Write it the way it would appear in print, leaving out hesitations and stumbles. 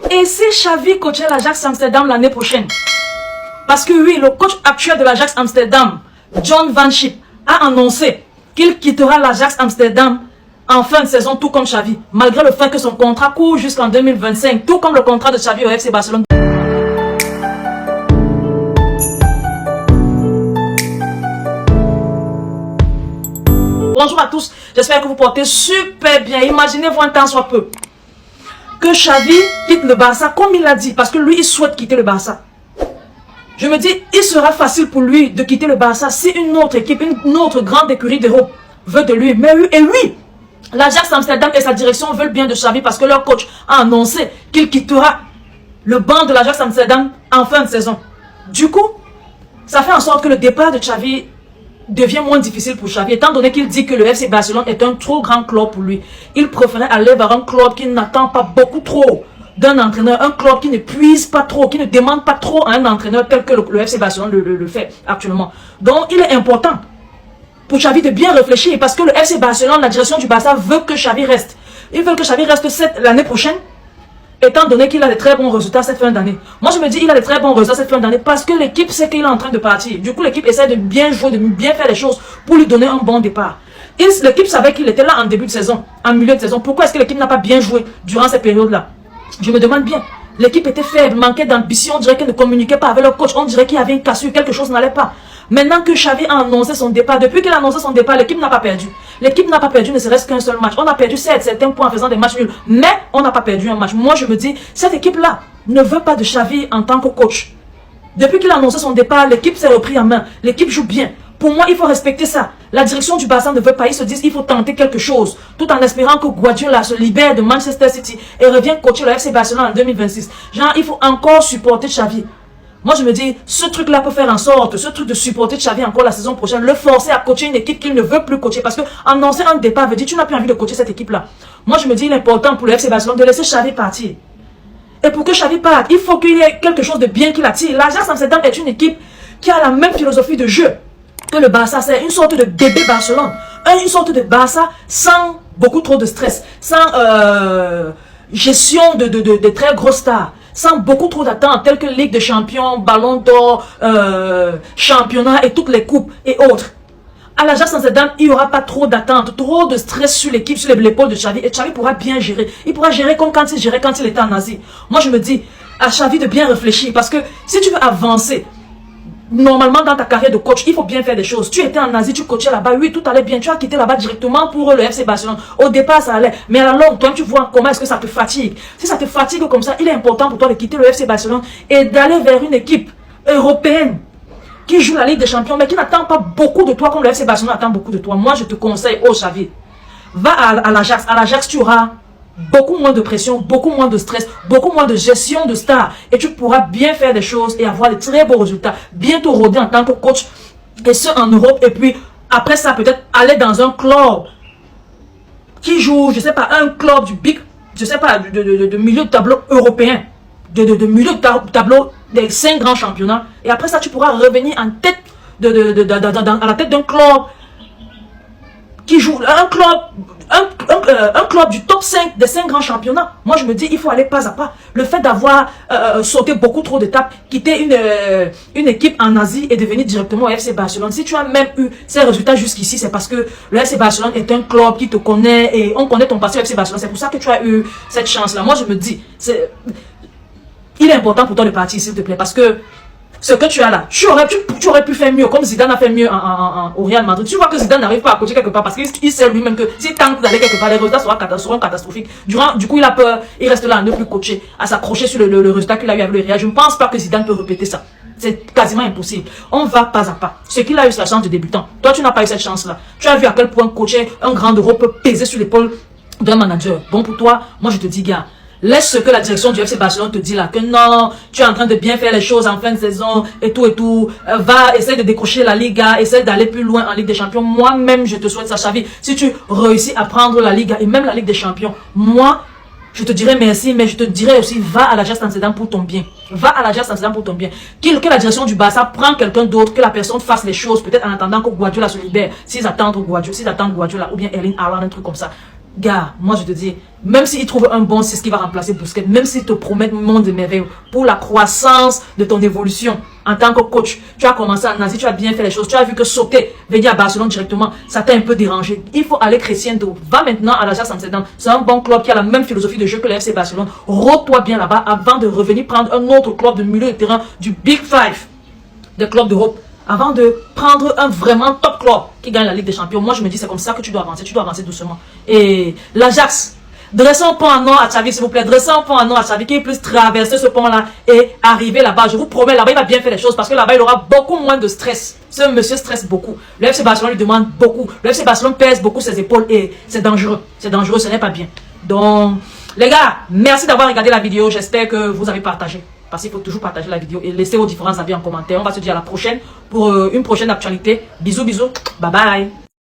Et si Xavi coachait l'Ajax Amsterdam l'année prochaine? Parce que oui, le coach actuel de l'Ajax Amsterdam, John Van Schip, a annoncé qu'il quittera l'Ajax Amsterdam en fin de saison, tout comme Xavi, malgré le fait que son contrat court jusqu'en 2025, tout comme le contrat de Xavi au FC Barcelone. Bonjour à tous, j'espère que vous portez super bien. Imaginez-vous un temps soit peu que Xavi quitte le Barça comme il l'a dit, parce que lui, il souhaite quitter le Barça. Je me dis, il sera facile pour lui de quitter le Barça si une autre équipe, une autre grande écurie d'Europe veut de lui. Mais oui, l'Ajax Amsterdam et sa direction veulent bien de Xavi parce que leur coach a annoncé qu'il quittera le banc de l'Ajax Amsterdam en fin de saison. Du coup, ça fait en sorte que le départ de Xavi devient moins difficile pour Xavi, étant donné qu'il dit que le FC Barcelone est un trop grand club pour lui. Il préférait aller vers un club qui n'attend pas beaucoup trop d'un entraîneur, un club qui ne puise pas trop, qui ne demande pas trop à un entraîneur tel que le FC Barcelone le fait actuellement. Donc il est important pour Xavi de bien réfléchir parce que le FC Barcelone, la direction du Barça veut que Xavi reste. Ils veulent que Xavi reste l'année prochaine, étant donné qu'il a de très bons résultats cette fin d'année. Moi je me dis il a de très bons résultats cette fin d'année parce que l'équipe sait qu'il est en train de partir. Du coup l'équipe essaie de bien jouer, de bien faire les choses pour lui donner un bon départ. L'équipe savait qu'il était là en début de saison, en milieu de saison. Pourquoi est-ce que l'équipe n'a pas bien joué durant cette période-là? Je me demande bien. L'équipe était faible, manquait d'ambition, on dirait qu'elle ne communiquait pas avec le coach, on dirait qu'il y avait une cassure, quelque chose n'allait pas. Maintenant que Xavi a annoncé son départ, depuis qu'il a annoncé son départ, l'équipe n'a pas perdu. L'équipe n'a pas perdu ne serait-ce qu'un seul match. On a perdu certains points en faisant des matchs nuls, mais on n'a pas perdu un match. Moi je me dis, cette équipe-là ne veut pas de Xavi en tant que coach. Depuis qu'il a annoncé son départ, l'équipe s'est repris en main, l'équipe joue bien. Pour moi, il faut respecter ça. La direction du Barça ne veut pas. Ils se disent qu'il faut tenter quelque chose. Tout en espérant que Guardiola se libère de Manchester City et revienne coacher le FC Barcelone en 2026. Genre, il faut encore supporter Xavi. Moi, je me dis, ce truc-là peut faire en sorte, ce truc de supporter Xavi encore la saison prochaine, le forcer à coacher une équipe qu'il ne veut plus coacher. Parce que annoncer un départ veut dire tu n'as plus envie de coacher cette équipe-là. Moi, je me dis, il est important pour le FC Barcelone de laisser Xavi partir. Et pour que Xavi parte, il faut qu'il y ait quelque chose de bien qui l'attire. L'Ajax Amsterdam est une équipe qui a la même philosophie de jeu que le Barça. C'est une sorte de bébé Barcelone, une sorte de Barça sans beaucoup trop de stress, sans gestion de très grosses stars, sans beaucoup trop d'attentes telles que Ligue des Champions, Ballon d'Or, Championnat et toutes les coupes et autres. À l'Ajax Amsterdam, il n'y aura pas trop d'attentes, trop de stress sur l'équipe, sur l'épaule de Xavi, et Xavi pourra bien gérer. Il pourra gérer comme quand il gérait quand il était en Asie. Moi je me dis à Xavi de bien réfléchir parce que si tu veux avancer normalement dans ta carrière de coach, il faut bien faire des choses. Tu étais en Asie, tu coachais là-bas, oui, tout allait bien. Tu as quitté là-bas directement pour le FC Barcelone. Au départ, ça allait. Mais à la longue, toi, tu vois comment est-ce que ça te fatigue. Si ça te fatigue comme ça, il est important pour toi de quitter le FC Barcelone et d'aller vers une équipe européenne qui joue la Ligue des Champions, mais qui n'attend pas beaucoup de toi comme le FC Barcelone attend beaucoup de toi. Moi, je te conseille, oh Xavi, va à l'Ajax. À l'Ajax, tu auras beaucoup moins de pression, beaucoup moins de stress, beaucoup moins de gestion de stars. Et tu pourras bien faire des choses et avoir de très beaux résultats. Bientôt rôder en tant que coach. Et ce en Europe. Et puis, après ça, peut-être aller dans un club qui joue, je sais pas, un club du big, je sais pas, de milieu de tableau européen. De milieu de tableau des 5 grands championnats. Et après ça, tu pourras revenir en tête, à la tête d'un club qui joue, un club du top 5 des 5 grands championnats. Moi je me dis il faut aller pas à pas. Le fait d'avoir sauté beaucoup trop d'étapes, quitter une équipe en Asie et devenir directement au FC Barcelone, si tu as même eu ces résultats jusqu'ici, c'est parce que le FC Barcelone est un club qui te connaît et on connaît ton passé au FC Barcelone. C'est pour ça que tu as eu cette chance là. Moi je me dis il est important pour toi de partir s'il te plaît parce que ce que tu as là, tu aurais pu faire mieux, comme Zidane a fait mieux au Real Madrid. Tu vois que Zidane n'arrive pas à coacher quelque part parce qu'il sait lui-même que s'il tente d'aller quelque part, les résultats seront catastrophiques. Du coup, il a peur, il reste là à ne plus coacher, à s'accrocher sur le résultat qu'il a eu avec le Real. Je ne pense pas que Zidane peut répéter ça. C'est quasiment impossible. On va pas à pas. Ce qu'il a eu, c'est la chance de débutant. Toi, tu n'as pas eu cette chance-là. Tu as vu à quel point coacher un grand euro peut peser sur l'épaule d'un manager. Bon, pour toi, moi je te dis, gars, laisse ce que la direction du FC Barcelone te dit là, que non, tu es en train de bien faire les choses en fin de saison et tout. Va, essaie de décrocher la Liga, essaie d'aller plus loin en Ligue des Champions. Moi-même, je te souhaite ça, Xavi. Si tu réussis à prendre la Liga et même la Ligue des Champions, moi, je te dirais merci, mais je te dirais aussi, va à l'Ajax Amsterdam pour ton bien. Va à l'Ajax Amsterdam pour ton bien. Que la direction du Barça prenne quelqu'un d'autre, que la personne fasse les choses, peut-être en attendant que Guardiola se libère. S'ils attendent Guardiola ou bien Erling Haaland, un truc comme ça. Gars, moi je te dis, même s'il trouve un bon, c'est ce qui va remplacer Busquets, même s'il te promet monde de merveilles pour la croissance de ton évolution en tant que coach, tu as commencé en Asie, tu as bien fait les choses, tu as vu que sauter, venir à Barcelone directement, ça t'a un peu dérangé. Il faut aller crescendo. Va maintenant à l'Ajax Amsterdam. C'est un bon club qui a la même philosophie de jeu que le FC Barcelone. Rôde-toi bien là-bas avant de revenir prendre un autre club de milieu de terrain du Big Five des clubs d'Europe. Avant de prendre un vraiment top club qui gagne la Ligue des Champions. Moi, je me dis, c'est comme ça que tu dois avancer doucement. Et l'Ajax, dressez un pont en or à Xavi, s'il vous plaît. Dressez un pont en or à Xavi qui puisse traverser ce pont-là et arriver là-bas. Je vous promets, là-bas, il va bien faire les choses parce que là-bas, il aura beaucoup moins de stress. Ce monsieur stresse beaucoup. Le FC Barcelone lui demande beaucoup. Le FC Barcelone pèse beaucoup ses épaules et c'est dangereux. C'est dangereux, ce n'est pas bien. Donc, les gars, merci d'avoir regardé la vidéo. J'espère que vous avez partagé. Parce qu'il faut toujours partager la vidéo et laisser vos différents avis en commentaire. On va se dire à la prochaine pour une prochaine actualité. Bisous, bisous. Bye bye.